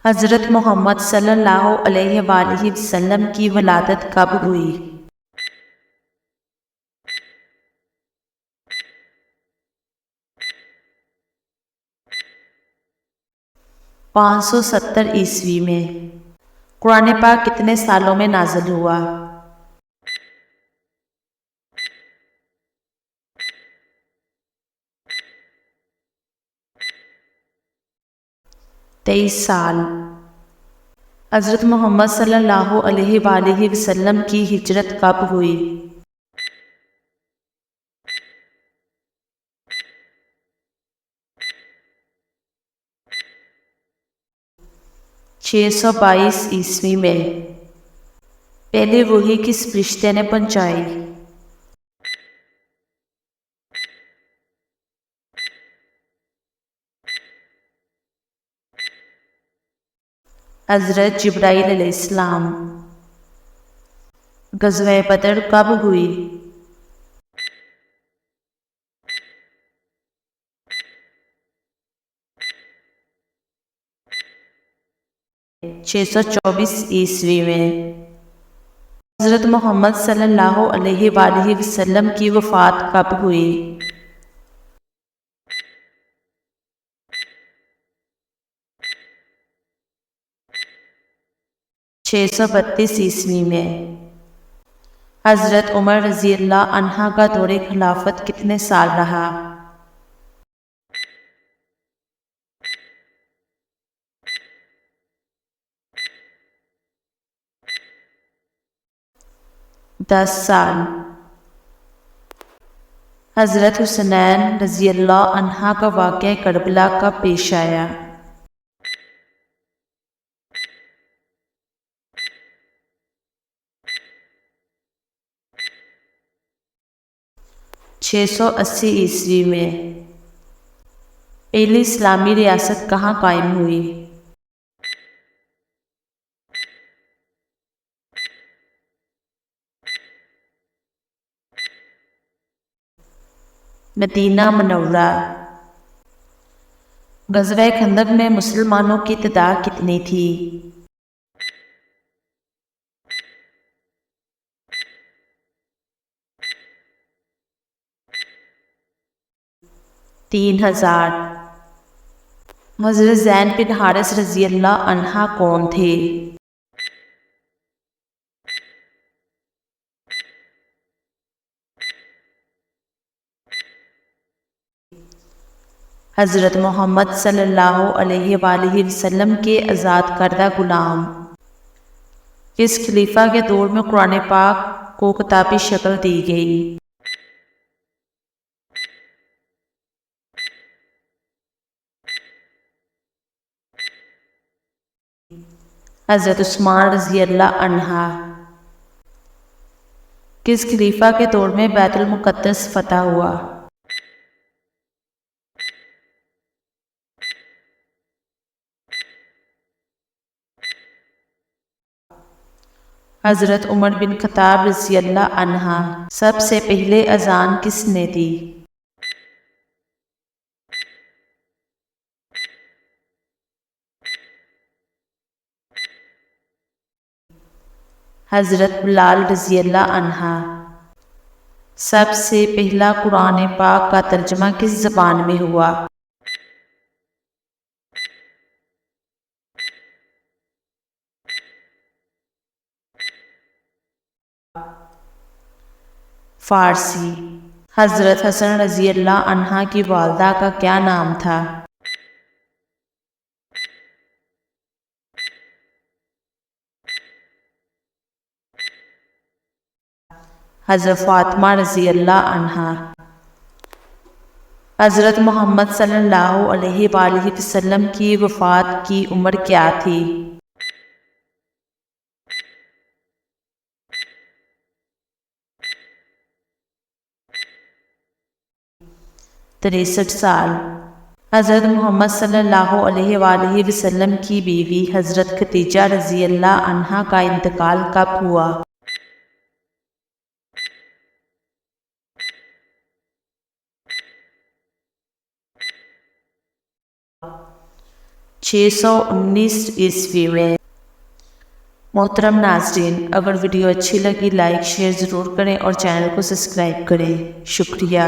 حضرت محمد صلی اللہ علیہ وآلہ وسلم کی ولادت کب ہوئی؟ 570 عیسوی میں۔ قرآن پاک کتنے سالوں میں نازل ہوا؟ 23 سال۔ حضرت محمد صلی اللہ علیہ وآلہ وسلم کی ہجرت کب ہوئی؟ 622 عیسوی میں۔ پہلی وحی کس فرشتے نے پہنچائی؟ حضرت جبرائیل علیہ السلام۔ غزوہ بدر کب ہوئی؟ 624 عیسوی میں۔ حضرت محمد صلی اللہ علیہ وآلہ وسلم کی وفات کب ہوئی؟ 632 عیسوی میں۔ حضرت عمر رضی اللہ عنہ کا دور خلافت کتنے سال رہا؟ 10 سال۔ حضرت حسینین رضی اللہ عنہ کا واقعہ کربلا کب پیش آیا؟ 680 عیسوی میں۔ پہلی اسلامی ریاست کہاں قائم ہوئی؟ مدینہ منورہ۔ غزوہ خندق میں مسلمانوں کی تعداد کتنی تھی؟ 3000۔ حضرت زید بن حارث رضی اللہ عنہ کون تھے؟ حضرت محمد صلی اللہ علیہ وآلہ وسلم کے آزاد کردہ غلام۔ کس خلیفہ کے دور میں قرآن پاک کو کتابی شکل دی گئی؟ حضرت عثمان رضی اللہ عنہ۔ کس خلیفہ کے دور میں بیت المقدس فتح ہوا؟ حضرت عمر بن خطاب رضی اللہ عنہ۔ سب سے پہلے اذان کس نے دی؟ حضرت بلال رضی اللہ عنہ۔ سب سے پہلا قرآن پاک کا ترجمہ کس زبان میں ہوا؟ فارسی۔ حضرت حسن رضی اللہ عنہ کی والدہ کا کیا نام تھا؟ حضرت فاطمہ رضی اللہ عنہا۔ حضرت محمد صلی اللہ علیہ وآلہ وسلم کی وفات کی عمر کیا تھی؟ 63 سال۔ حضرت محمد صلی اللہ علیہ وآلہ وسلم کی بیوی حضرت خدیجہ رضی اللہ عنہا کا انتقال کب ہوا؟ 619 عیسوی میں۔ محترم ناظرین، اگر ویڈیو اچھی لگی لائک شیئر ضرور کریں اور چینل کو سبسکرائب کریں۔ شکریہ۔